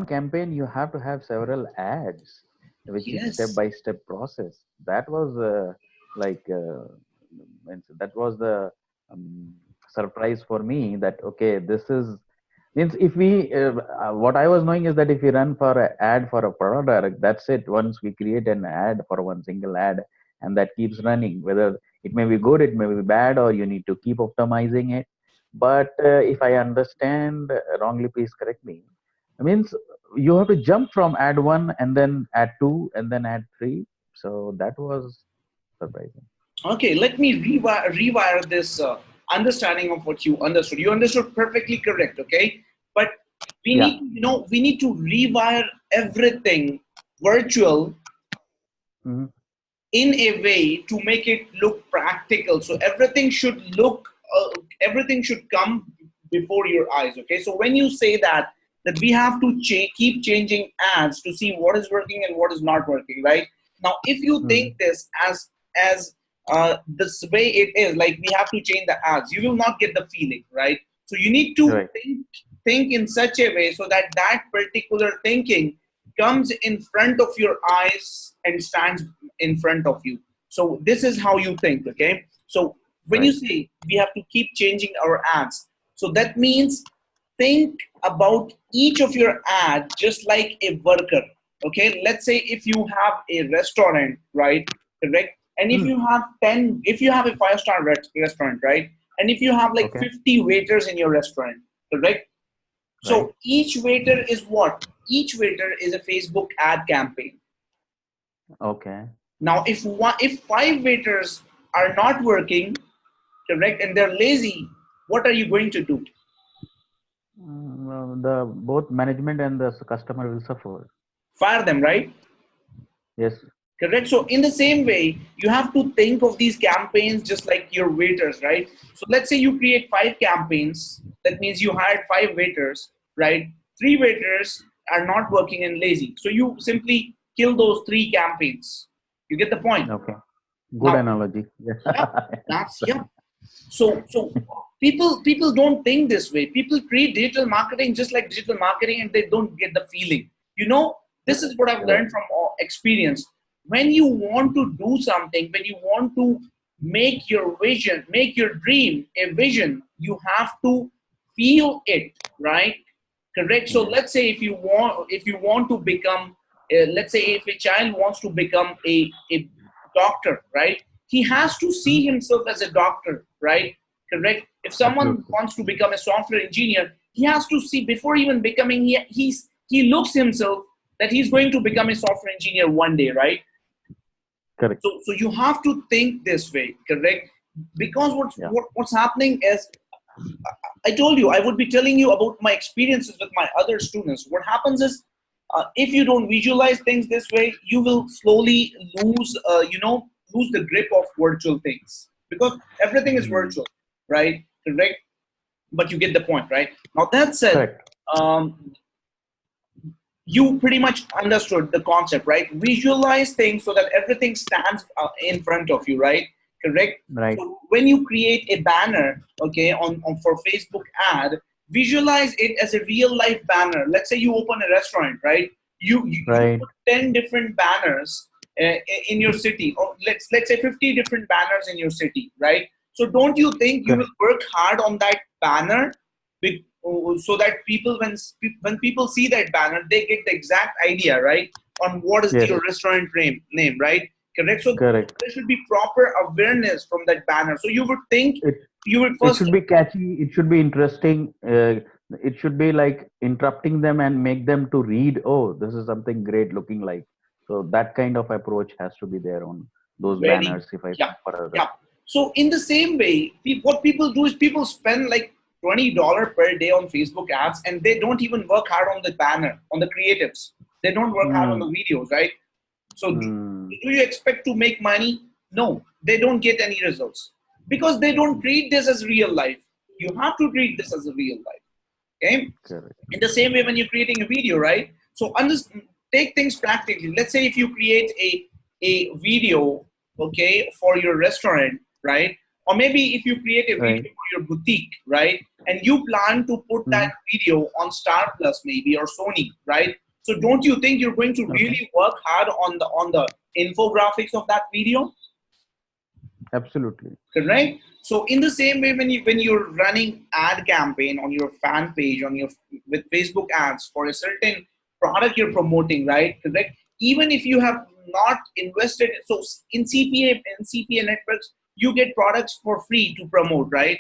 campaign you have to have several ads, which is step Yes. by step process. That was like that was the um, surprise for me, that okay, this is means if we what I was knowing is that if we run for an ad for a product, that's it. Once we create an ad for one single ad, and that keeps running, whether it may be good, it may be bad, or you need to keep optimizing it. But if I understand wrongly, please correct me. I means you have to jump from ad one and then ad two and then ad three. So that was surprising. Okay, let me rewire this understanding of what you understood. You understood perfectly correct, okay? But we Yeah. need to, we need to rewire everything virtual Hmm. in a way to make it look practical. So everything should come before your eyes, okay? So when you say that we have to keep changing ads to see what is working and what is not working, right? Now if you think Hmm. this as this way it is, like we have to change the ads, you will not get the feeling, right? So you need to Right. think in such a way so that that particular thinking comes in front of your eyes and stands in front of you. So this is how you think, okay? So when you Right. say we have to keep changing our ads, so that means think about each of your ad just like a worker, okay? Let's say if you have a restaurant, right? Correct. And if Hmm. you have 10, if you have a five-star restaurant, right? And if you have like Okay. 50 waiters in your restaurant, correct? Right. So each waiter is what? Each waiter is a Facebook ad campaign. Okay. Now, if five waiters are not working, correct, and they're lazy, what are you going to do? The both management and the customer will suffer. Fire them, right? Yes. Correct. So in the same way, you have to think of these campaigns just like your waiters, right? So let's say you create five campaigns. That means you hired five waiters, right? Three waiters are not working and lazy. So you simply kill those three campaigns. You get the point. Okay. Good Now, analogy. Yeah. yeah, I that's yeah. understand. So people don't think this way. People treat digital marketing just like digital marketing, and they don't get the feeling. This is Correct. what I've Correct. learned from experience. When you want to do something, when you want to make your vision, make your dream a vision, you have to feel it, right? Correct. So Yes. let's say if you want to become, let's say if a child wants to become a doctor, right? He has to Mhm. see himself as a doctor, right? Correct. If someone Absolutely. wants to become a software engineer, he has to see before even becoming, he looks himself that he's going to become a software engineer one day, right? Correct. So you have to think this way, correct? Because Yeah. what's happening is, I told you I would be telling you about my experiences with my other students. What happens is, if you don't visualize things this way, you will slowly lose the grip of virtual things because everything is Hmm. virtual, right? Correct. But you get the point, right? Now that said, Correct. um, you pretty much understood the concept, right? Visualize things so that everything stands in front of you, right? Correct. Right. So when you create a banner, okay, on for Facebook ad, visualize it as a real life banner. Let's say you open a restaurant, right? You Right. put 10 different banners in your city, or let's say 50 different banners in your city, right? So don't you think you Correct. will work hard on that banner so that when people see that banner, they get the exact idea, right, on what is Yes. your restaurant name, right? Correct. So Correct. there should be proper awareness from that banner. So you would think It you would it first. should be catchy. It should be interesting. It should be like interrupting them and make them to read. Oh, this is something great looking like. So that kind of approach has to be there on those Very, banners. If I yeah, come for a yeah. restaurant. So in the same way, what people do is people spend like $20 per day on Facebook ads, and they don't even work hard on the banner, on the creatives. They don't work hard on Hmm. the videos, right? So Hmm. do you expect to make money? No, they don't get any results because they don't treat this as real life. You have to treat this as a real life. Okay. Correct. In the same way, when you're creating a video, right? So take things practically. Let's say if you create a video, okay, for your restaurant, right? Or maybe if you create a video Right. for your boutique, right, and you plan to put Hmm. that video on Star Plus maybe or Sony, right? So don't you think you're going to Okay. really work hard on the infographics of that video? Absolutely. Correct. So in the same way, when you're running ad campaign on your fan page on your with Facebook ads for a certain product you're promoting, right? Correct. Even if you have not invested, so in CPA networks, you get products for free to promote, right?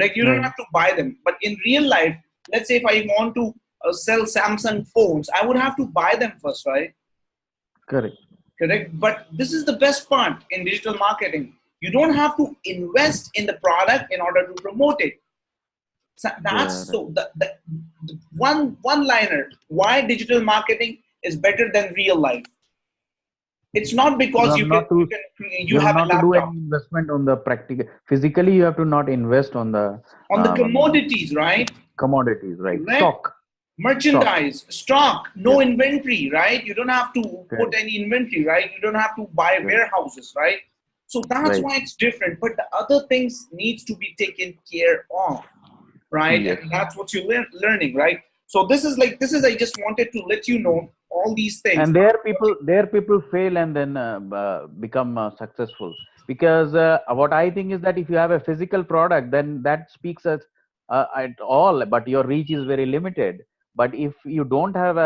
Like you don't Right. have to buy them. But in real life, let's say if I want to sell Samsung phones, I would have to buy them first, right? Correct. Correct. But this is the best part in digital marketing. You don't have to invest in the product in order to promote it. So Yeah. that's Right. so the one liner why digital marketing is better than real life. It's not You because have not to. you You have have a not to do any laptop. investment on the practical. Physically, you have to not invest on the On the commodities, right? commodities. Right. Correct. Stock. Stock. Merchandise, stock, no Yes. inventory, right? You don't have to put Correct. any inventory, right? You don't have to buy Correct. warehouses, right? So that's Right. why it's different. But the other things needs to be taken care of, right? Yes. And that's what you're learning, right? So this is I just wanted to let you know all these things. And there people fail and then become successful, because what I think is that if you have a physical product, then that speaks as at all, but your reach is very limited. But if you don't have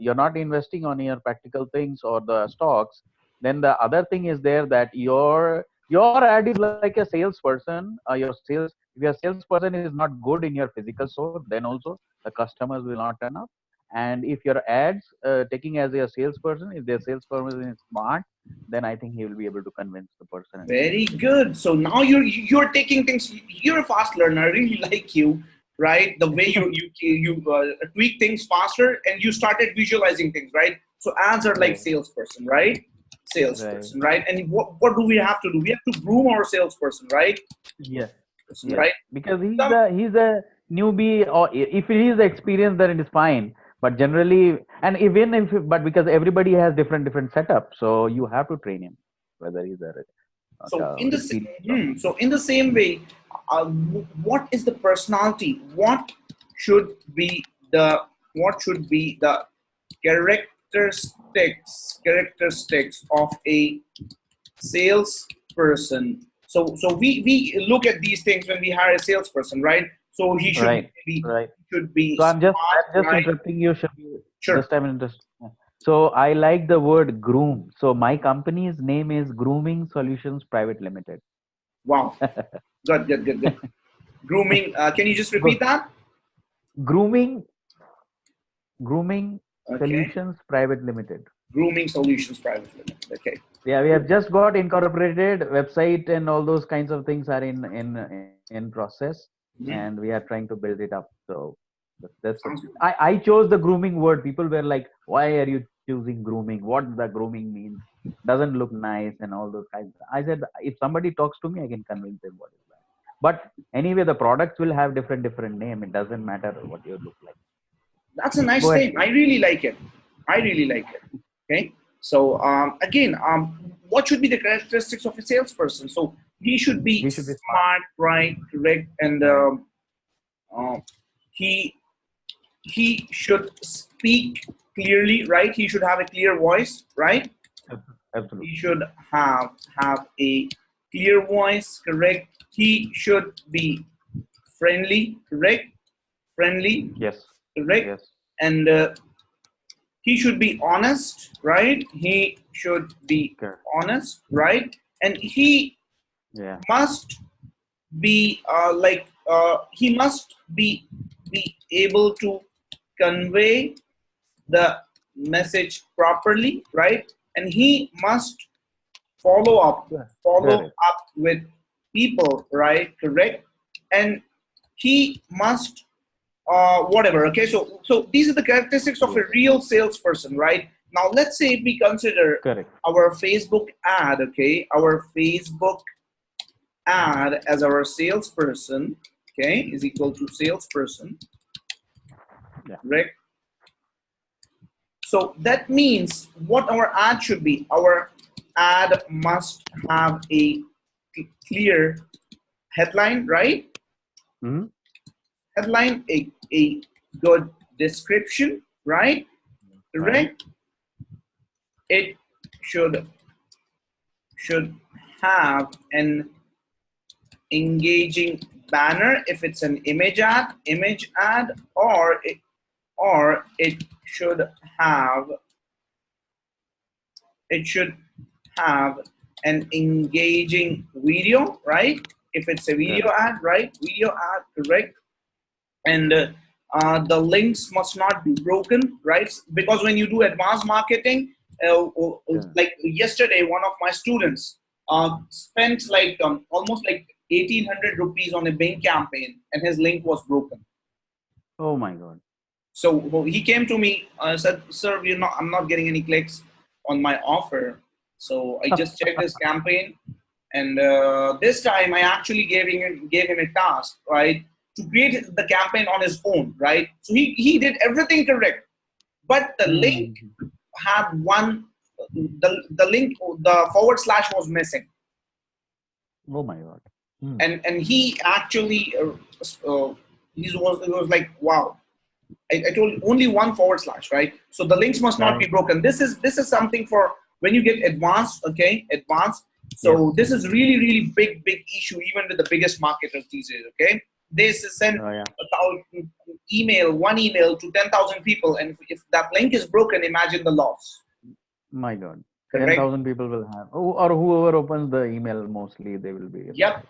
you're not investing on your practical things or the stocks, then the other thing is there that your ad is like a salesperson. Your sales If your salesperson is not good in your physical store, then also the customers will not turn up. And if your ads taking as a salesperson, if their salesperson is smart, then I think he will be able to convince the person and Very convince them. good. So now you're taking things. You're a fast learner. I really like you, right? The way you tweak things faster, and you started visualizing things, right? So ads are like Right, salesperson, right? right. Salesperson, right? And what do we have to do? We have to groom our salesperson, right? Yes, yes. Right? Because Some he's a newbie, or if he is experienced, then it is fine. But generally, and even if, but because everybody has different setups, so you have to train him, whether he's a So in the experienced or not. so in the same way, what is the personality? Should be the what should be the characteristics of a salesperson? So we look at these things when we hire a salesperson, right? So Right, right. should be So smart, I'm just right? interrupting you, Shabi. Sure. Just I'm interested. So I like the word groom. So my company's name is Grooming Solutions Private Limited. Wow. Good. Grooming. Can you just repeat Go. that? Grooming Grooming Okay. Solutions Private Limited. Grooming Solutions Private Limited. Okay. Yeah, we Good. have just got incorporated. Website and all those kinds of things are in process, and we Mhm. are trying to build it up. So that's it. Sounds good. I chose the grooming word. People were like, "Why are you choosing grooming? What the grooming means? Doesn't look nice," and all those kinds. I said, if somebody talks to me, I can convince them what is that. But anyway, the products will have different name. It doesn't matter what you look like. That's a nice Go ahead, name. I please. really like it. I really like it. Okay. So again, what should be the characteristics of a salesperson? So he should be He should be smart, smart, right, correct, and right? uh, he he should speak clearly, right? He should have a clear voice, right? He Absolutely. should have a clear voice, correct? He should be friendly, correct? Friendly, Yes. correct? Yes. And he should be honest, right? He should be Correct. honest, right? And he Yeah. must be he must be able to convey the message properly, right? And he must follow up Yeah. follow Correct. up with people, right? Correct. And he must whatever. Okay, so these are the characteristics of a Yes. real salesperson, right? Now let's say if we consider Correct. our Facebook ad, okay, our Facebook ad as our salesperson, okay, is equal to salesperson, Yeah. correct? So that means what our ad should be. Our ad must have a clear headline, right? Mm-hmm. Headline, a good description, right? Right. Correct. It should have an engaging banner if it's an image ad, or have it should have an engaging video, right? If it's a video Correct. ad, right? Video ad, correct. And the links must not be broken, right? Because when you do advanced marketing, Yeah. like yesterday, one of my students spent like almost like 1800 rupees on a Bing campaign, and his link was broken. Oh my God. So he came to me, said, "Sir, I'm not getting any clicks on my offer." So I just checked his campaign, and this time I actually gave him a task, right, to create the campaign on his own, right? So he did everything correct, but the link Mm-hmm. had the link, the forward slash was missing, Oh my God. Mm. and he actually it was like, wow. I told only one forward slash, right? So the links must not Right. be broken. This is something for when you get advanced, okay? Advanced. Yes. So this is really big issue even with the biggest marketers these days, okay? They send Oh yeah. one email to 10,000 people, and if that link is broken, imagine the loss, My God. correct? 10,000 people will have, or whoever opens the email, mostly they will be Yep, affected.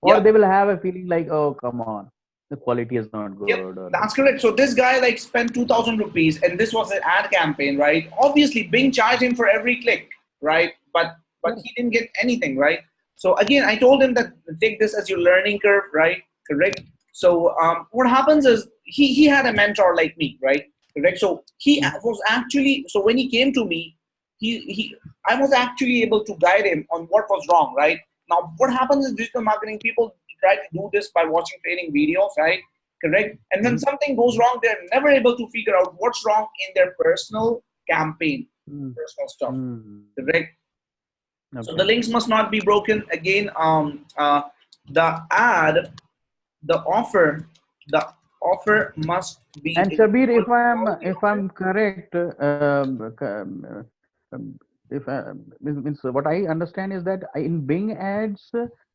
Or yep. they will have a feeling like, oh, come on, the quality is not Yep, good, or like, that's correct. So this guy like spent 2,000 rupees, and this was an ad campaign, right? Obviously, Bing charged him for every click, right? But correct. he didn't get anything, right? So again, I told him that take this as your learning curve, right? Correct. So what happens is he had a mentor like me, right? Correct. So he Mhm. was actually, so when he came to me, he I was actually able to guide him on what was wrong, right? Now what happens is digital marketing people try to do this by watching training videos, right? Correct. And when Mhm. something goes wrong, they're never able to figure out what's wrong in their personal campaign, Mm. personal stuff. Mm. Correct. So Okay. the links must not be broken. Again, the ad, the offer, the offer must be And a Shabir, quality if offer. I'm correct, if means what I understand is that in Bing ads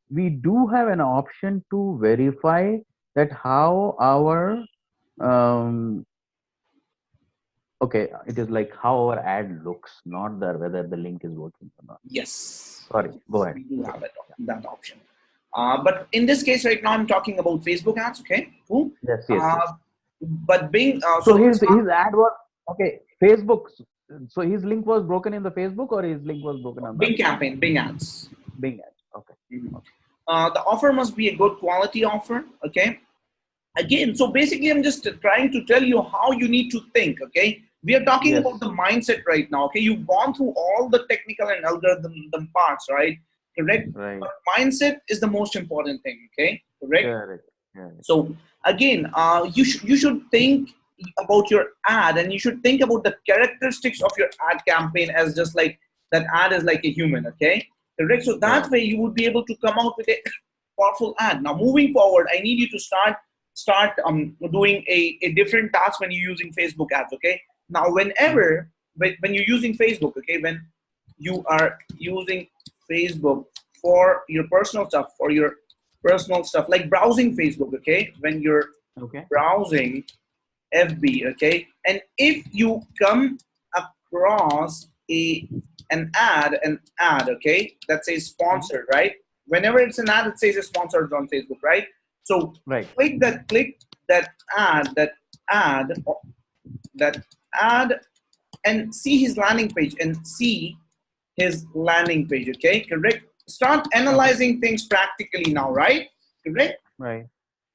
we do have an option to verify that how our um, okay, it is like how our ad looks, not the whether the link is working or not. Yes, Sorry, go ahead. we do Go have ahead. that option. But in this case, right now, I'm talking about Facebook ads. Okay, cool. Yes, yes, yes. Uh, but Bing, So so let's start. his ad was okay. Facebook. So his link was broken in the Facebook, or his link was broken on the Bing other one? campaign, Bing ads. Bing ad. Okay. Mhm. Okay. The offer must be a good quality offer. Okay. Again, so basically, I'm just trying to tell you how you need to think. Okay. We are talking Yes. about the mindset right now. Okay. You've gone through all the technical and algorithm parts, right? Correct. Right. But mindset is the most important thing. Okay. Correct. Correct. Correct. So again, you should think about your ad, and you should think about the characteristics of your ad campaign as just like that ad is like a human, okay? Correct. So that Correct. way you would be able to come out with a powerful ad. Now moving forward, I need you to start doing a different task when you're using Facebook ads, okay? Now Mhm. whenever when you're using Facebook, okay, when you are using Facebook for your personal stuff, like browsing Facebook, okay, when you're Okay. browsing FB, okay, and if you come across an ad, okay, that says Mhm. sponsored, right? Whenever it's an ad, it says it's sponsored on Facebook, right? So Right. click that ad, ad, that ad, and see his landing page, okay, correct. Start Okay. analyzing things practically now, right? Correct. Right.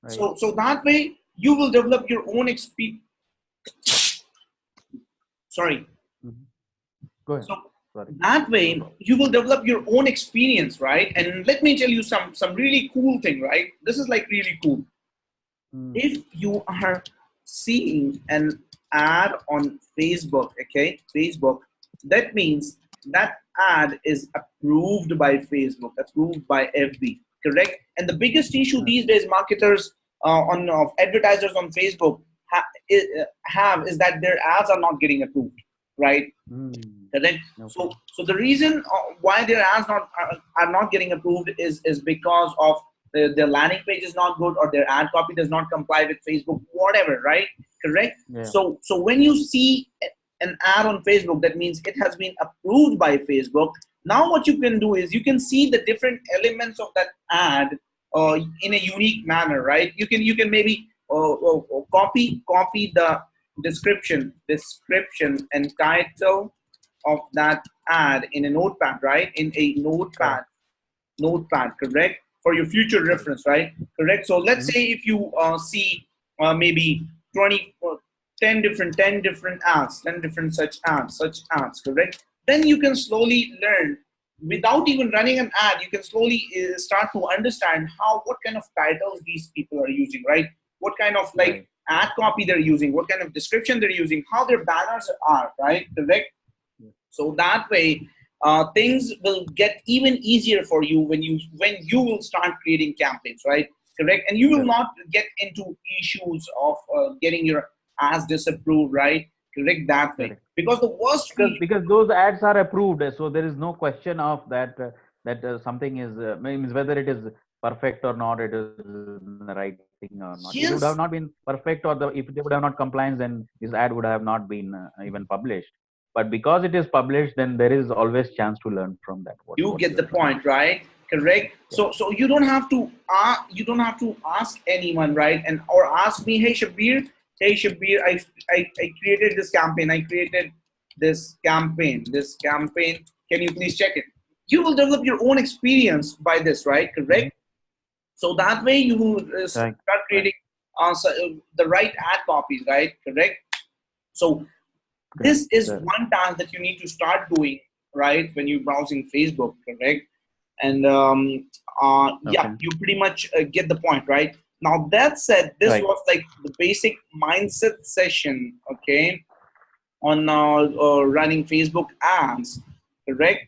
Right. So that way you will develop your own experience. Sorry. Mhm. Go ahead. So Sorry. that No way problem. you will develop your own experience, right? And let me tell you some really cool thing, right? This is like really cool. Mm. If you are seeing an ad on Facebook, okay, Facebook, that means that ad is approved by Facebook, approved by FB, correct? And the biggest issue these days marketers on advertisers on Facebook have is that their ads are not getting approved, right? Mm. Correct. Okay. So the reason why their ads are not getting approved is because of their landing page is not good, or their ad copy does not comply with Facebook, whatever, right? Correct. Yeah. So when you see an ad on Facebook, that means it has been approved by Facebook. Now what you can do is you can see the different elements of that ad in a unique manner, right? You can maybe copy the description and title of that ad in a notepad, right? In a Correct. notepad, correct? For your future Correct. reference, right? Correct. So let's Mhm. say if you see maybe 20 10 different ads, 10 different such ads, correct? Then you can slowly learn without even running an ad. You can slowly start to understand what kind of titles these people are using, right? What kind of like Right. ad copy they're using, what kind of description they're using, how their banners are, right? Correct. Yeah. So that way, things will get even easier for you when you will start creating campaigns, right? Correct. And you will Correct. not get into issues of getting your ads disapproved, right? Correct, that way. Correct. Because the worst feeling, Because those ads are approved, so there is no question of that something is means whether it is perfect or not, it is in the right thing or not. If it would have not been yes, perfect, or if they would have not compliance, then this ad would have not been even published. But because it is published, then there is always chance to learn from that. What you you get are the trying to point, say. right? Correct. Yeah. So you don't have to ask anyone, right? And or ask me, hey Shabir, I created this campaign, this campaign, can you please check it? You will develop your own experience by this, right? Hmm. Correct. So that way you will Right. start Right. creating the right ad copies, right? Correct. So Correct. this is Correct. one task that you need to start doing, right, when you're browsing Facebook, correct? And yeah, Okay. you pretty much get the point, right? Now that said, this Right. was like the basic mindset session, okay, on running Facebook ads, correct?